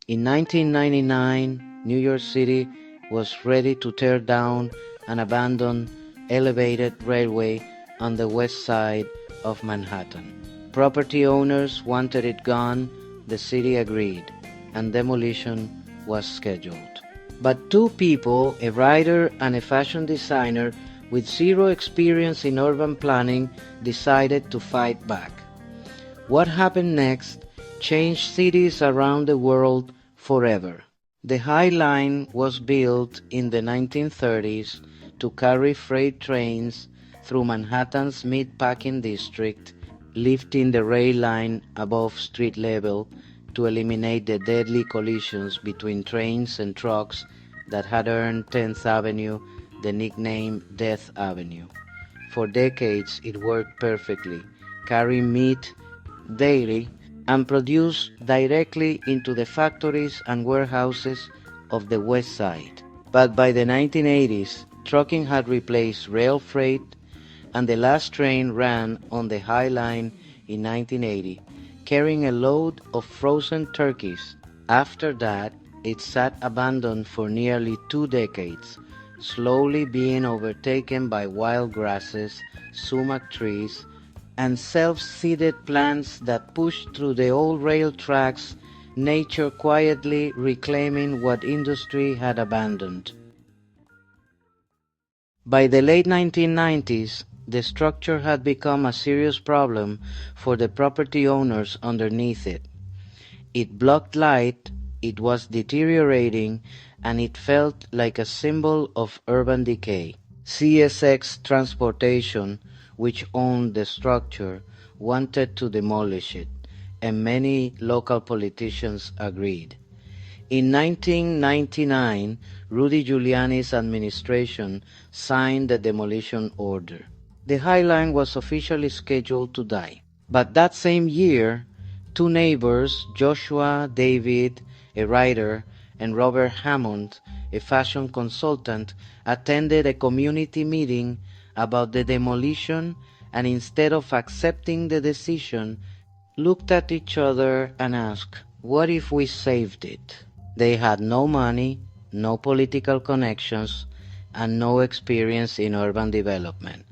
In 1999, New York City was ready to tear down an abandoned elevated railway on the west side of Manhattan. Property owners wanted it gone, the city agreed, and demolition was scheduled. But two people, a writer and a fashion designer with zero experience in urban planning, decided to fight back. What happened next changed cities around the world forever. The High Line was built in the 1930s to carry freight trains through Manhattan's meatpacking district, lifting the rail line above street level to eliminate the deadly collisions between trains and trucks that had earned 10th Avenue the nickname Death Avenue. For decades it worked perfectly, carrying meat daily and produced directly into the factories and warehouses of the West Side. But by the 1980s, trucking had replaced rail freight, and the last train ran on the High Line in 1980, carrying a load of frozen turkeys. After that, it sat abandoned for nearly 2 decades, slowly being overtaken by wild grasses, sumac trees, and self-seeded plants that pushed through the old rail tracks, nature quietly reclaiming what industry had abandoned. By the late 1990s, the structure had become a serious problem for the property owners underneath it. It blocked light, it was deteriorating, and it felt like a symbol of urban decay. CSX Transportation, which owned the structure, wanted to demolish it, and many local politicians agreed. In 1999, Rudy Giuliani's administration signed the demolition order. The High Line was officially scheduled to die. But that same year, two neighbors, Joshua David, a writer, and Robert Hammond, a fashion consultant, attended a community meeting about the demolition, and instead of accepting the decision, looked at each other and asked, "What if we saved it?" They had no money, no political connections, and no experience in urban development.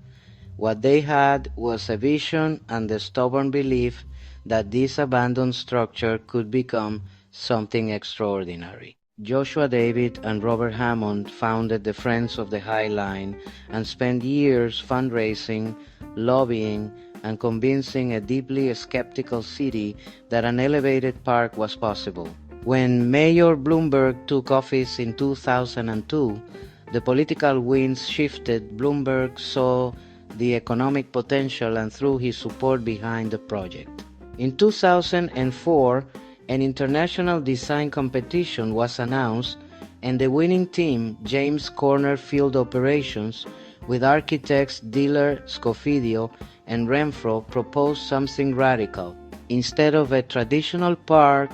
What they had was a vision and the stubborn belief that this abandoned structure could become something extraordinary. Joshua David and Robert Hammond founded the Friends of the High Line and spent years fundraising, lobbying, and convincing a deeply skeptical city that an elevated park was possible. When Mayor Bloomberg took office in 2002, the political winds shifted. Bloomberg saw the economic potential and threw his support behind the project. In 2004, an international design competition was announced, and the winning team, James Corner Field Operations, with architects Diller, Scofidio, and Renfro, proposed something radical. Instead of a traditional park,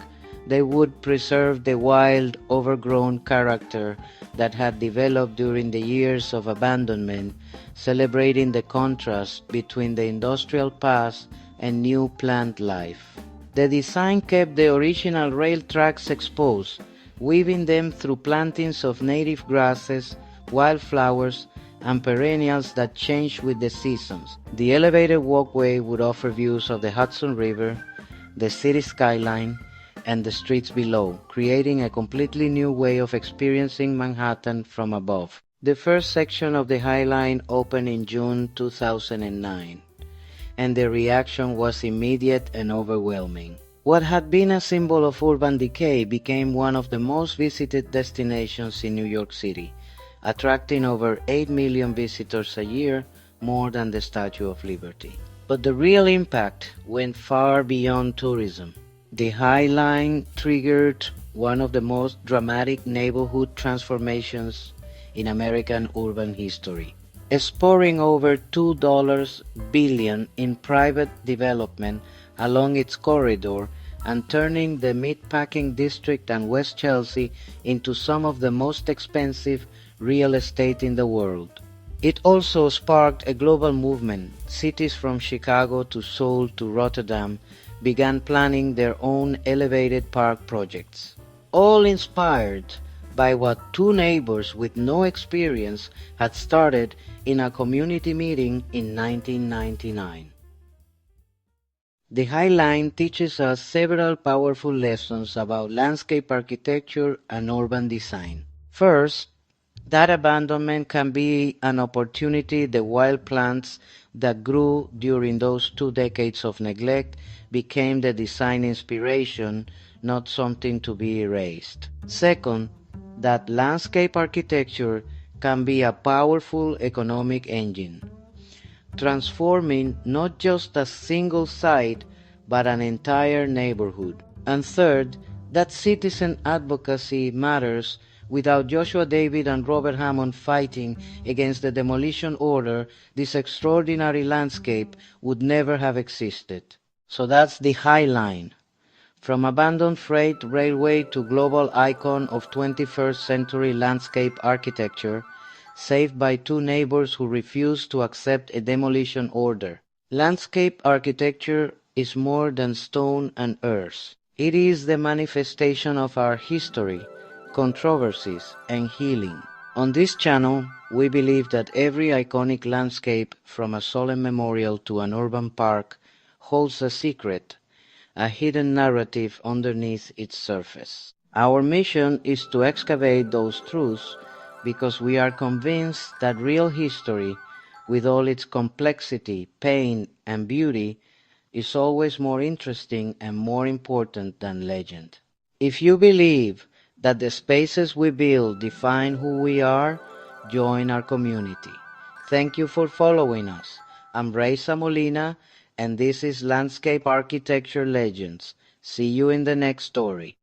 they would preserve the wild, overgrown character that had developed during the years of abandonment, celebrating the contrast between the industrial past and new plant life. The design kept the original rail tracks exposed, weaving them through plantings of native grasses, wildflowers, and perennials that changed with the seasons. The elevated walkway would offer views of the Hudson River, the city skyline, and the streets below, creating a completely new way of experiencing Manhattan from above. The first section of the High Line opened in June 2009, and the reaction was immediate and overwhelming. What had been a symbol of urban decay became one of the most visited destinations in New York City, attracting over 8 million visitors a year, more than the Statue of Liberty. But the real impact went far beyond tourism. The High Line triggered one of the most dramatic neighborhood transformations in American urban history, pouring over $2 billion in private development along its corridor and turning the Meatpacking District and West Chelsea into some of the most expensive real estate in the world. It also sparked a global movement. Cities from Chicago to Seoul to Rotterdam began planning their own elevated park projects. all inspired by what two neighbors with no experience had started in a community meeting in 1999. The High Line teaches us several powerful lessons about landscape architecture and urban design. First, that abandonment can be an opportunity. The wild plants that grew during those 2 decades of neglect became the design inspiration, not something to be erased. Second, that landscape architecture can be a powerful economic engine, transforming not just a single site but an entire neighborhood. And third, that citizen advocacy matters. Without Joshua David and Robert Hammond fighting against the demolition order, this extraordinary landscape would never have existed. So that's the High Line. From abandoned freight railway to global icon of 21st century landscape architecture, saved by two neighbors who refused to accept a demolition order. Landscape architecture is more than stone and earth. It is the manifestation of our history, controversies, and healing. On this channel, we believe that every iconic landscape, from a solemn memorial to an urban park, holds a secret, a hidden narrative underneath its surface. Our mission is to excavate those truths because we are convinced that real history, with all its complexity, pain, and beauty, is always more interesting and more important than legend. If you believe that the spaces we build define who we are, join our community. Thank you for following us. I'm Reza Molina, and this is Landscape Architecture Legends. See you in the next story.